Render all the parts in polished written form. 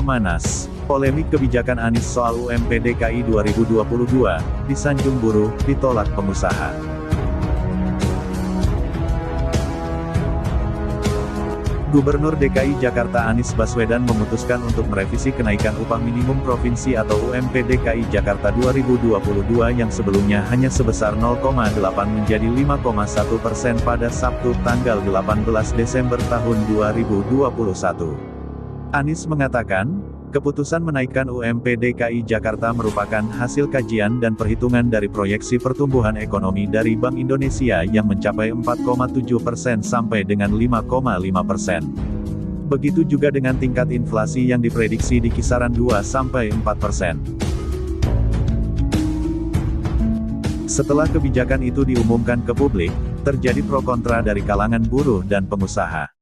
memanas. Polemik kebijakan Anies soal UMP DKI 2022, disanjung buruh, ditolak pengusaha. Gubernur DKI Jakarta Anies Baswedan memutuskan untuk merevisi kenaikan upah minimum provinsi atau UMP DKI Jakarta 2022 yang sebelumnya hanya sebesar 0,8 menjadi 5,1% pada Sabtu tanggal 18 Desember tahun 2021. Anies mengatakan, keputusan menaikkan UMP DKI Jakarta merupakan hasil kajian dan perhitungan dari proyeksi pertumbuhan ekonomi dari Bank Indonesia yang mencapai 4,7% sampai dengan 5,5%. Begitu juga dengan tingkat inflasi yang diprediksi di kisaran 2-4%. Setelah kebijakan itu diumumkan ke publik, terjadi pro kontra dari kalangan buruh dan pengusaha.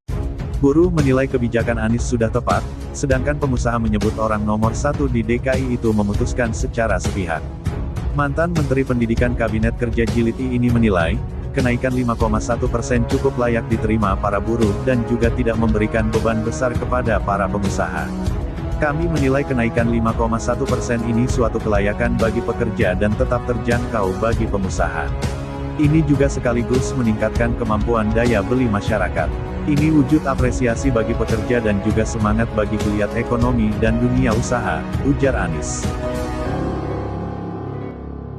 Buruh menilai kebijakan Anies sudah tepat, sedangkan pengusaha menyebut orang nomor satu di DKI itu memutuskan secara sepihak. Mantan Menteri Pendidikan Kabinet Kerja Jilid I ini menilai, kenaikan 5,1% cukup layak diterima para buruh dan juga tidak memberikan beban besar kepada para pengusaha. Kami menilai kenaikan 5,1% ini suatu kelayakan bagi pekerja dan tetap terjangkau bagi pengusaha. Ini juga sekaligus meningkatkan kemampuan daya beli masyarakat. Ini wujud apresiasi bagi pekerja dan juga semangat bagi geliat ekonomi dan dunia usaha, ujar Anies.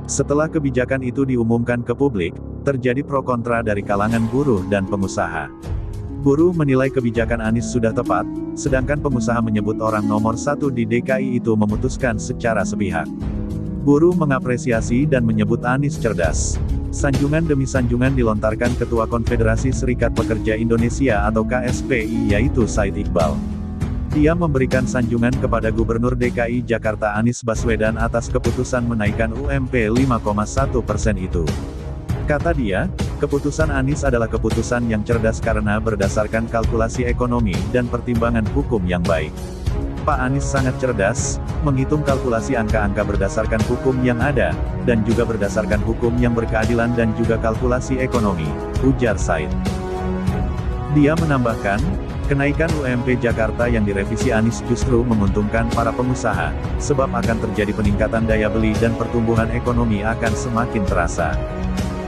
Setelah kebijakan itu diumumkan ke publik, terjadi pro kontra dari kalangan buruh dan pengusaha. Buruh menilai kebijakan Anies sudah tepat, sedangkan pengusaha menyebut orang nomor satu di DKI itu memutuskan secara sepihak. Buruh mengapresiasi dan menyebut Anies cerdas. Sanjungan demi sanjungan dilontarkan Ketua Konfederasi Serikat Pekerja Indonesia atau KSPI yaitu Said Iqbal. Dia memberikan sanjungan kepada Gubernur DKI Jakarta Anies Baswedan atas keputusan menaikkan UMP 5,1% itu. Kata dia, keputusan Anies adalah keputusan yang cerdas karena berdasarkan kalkulasi ekonomi dan pertimbangan hukum yang baik. Pak Anies sangat cerdas, menghitung kalkulasi angka-angka berdasarkan hukum yang ada, dan juga berdasarkan hukum yang berkeadilan dan juga kalkulasi ekonomi, ujar Said. Dia menambahkan, kenaikan UMP Jakarta yang direvisi Anies justru menguntungkan para pengusaha, sebab akan terjadi peningkatan daya beli dan pertumbuhan ekonomi akan semakin terasa.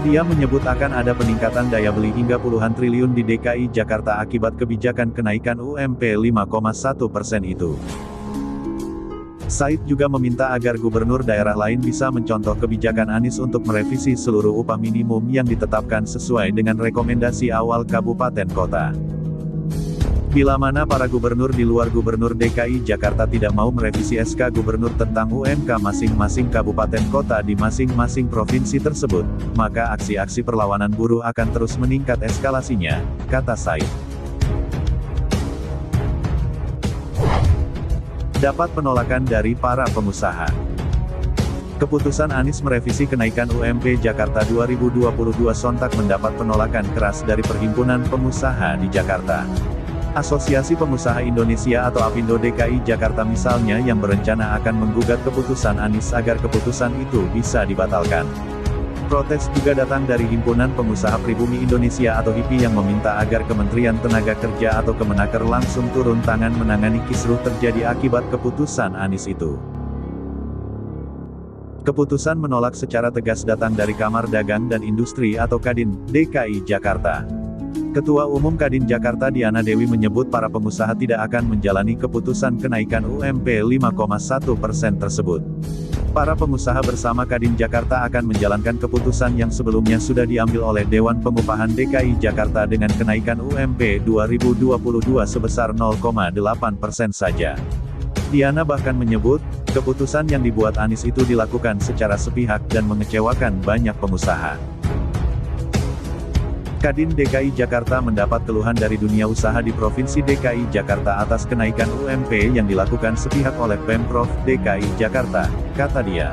Dia menyebut akan ada peningkatan daya beli hingga puluhan triliun di DKI Jakarta akibat kebijakan kenaikan UMP 5,1% itu. Said juga meminta agar gubernur daerah lain bisa mencontoh kebijakan Anies untuk merevisi seluruh upah minimum yang ditetapkan sesuai dengan rekomendasi awal kabupaten kota. Bila mana para gubernur di luar Gubernur DKI Jakarta tidak mau merevisi SK Gubernur tentang UMK masing-masing kabupaten kota di masing-masing provinsi tersebut, maka aksi-aksi perlawanan buruh akan terus meningkat eskalasinya, kata Said. Dapat penolakan dari para pengusaha. Keputusan Anies merevisi kenaikan UMP Jakarta 2022 sontak mendapat penolakan keras dari Perhimpunan Pengusaha di Jakarta. Asosiasi Pengusaha Indonesia atau APindo DKI Jakarta misalnya yang berencana akan menggugat keputusan Anies agar keputusan itu bisa dibatalkan. Protes juga datang dari Himpunan Pengusaha Pribumi Indonesia atau HIPI yang meminta agar Kementerian Tenaga Kerja atau Kemenaker langsung turun tangan menangani kisruh terjadi akibat keputusan Anies itu. Keputusan menolak secara tegas datang dari Kamar Dagang dan Industri atau Kadin, DKI Jakarta. Ketua Umum Kadin Jakarta Diana Dewi menyebut para pengusaha tidak akan menjalani keputusan kenaikan UMP 5,1% tersebut. Para pengusaha bersama Kadin Jakarta akan menjalankan keputusan yang sebelumnya sudah diambil oleh Dewan Pengupahan DKI Jakarta dengan kenaikan UMP 2022 sebesar 0,8% saja. Diana bahkan menyebut, keputusan yang dibuat Anies itu dilakukan secara sepihak dan mengecewakan banyak pengusaha. Kadin DKI Jakarta mendapat keluhan dari dunia usaha di Provinsi DKI Jakarta atas kenaikan UMP yang dilakukan sepihak oleh Pemprov DKI Jakarta, kata dia.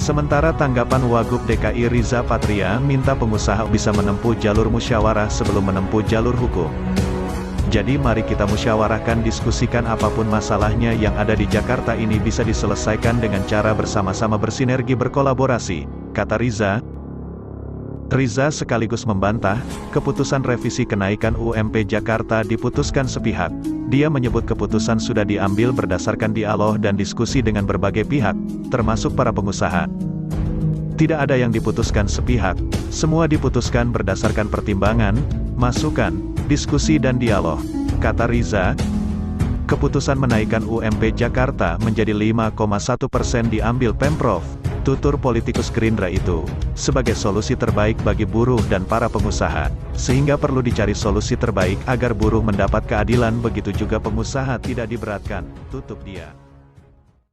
Sementara tanggapan Wagub DKI Riza Patria minta pengusaha bisa menempuh jalur musyawarah sebelum menempuh jalur hukum. Jadi mari kita musyawarahkan, diskusikan apapun masalahnya yang ada di Jakarta ini bisa diselesaikan dengan cara bersama-sama bersinergi berkolaborasi, kata Riza. Riza sekaligus membantah, keputusan revisi kenaikan UMP Jakarta diputuskan sepihak. Dia menyebut keputusan sudah diambil berdasarkan dialog dan diskusi dengan berbagai pihak, termasuk para pengusaha. Tidak ada yang diputuskan sepihak, semua diputuskan berdasarkan pertimbangan, masukan, diskusi dan dialog, kata Riza. Keputusan menaikkan UMP Jakarta menjadi 5,1% diambil Pemprov, tutur politikus Gerindra itu, sebagai solusi terbaik bagi buruh dan para pengusaha, sehingga perlu dicari solusi terbaik agar buruh mendapat keadilan begitu juga pengusaha tidak diberatkan, tutup dia.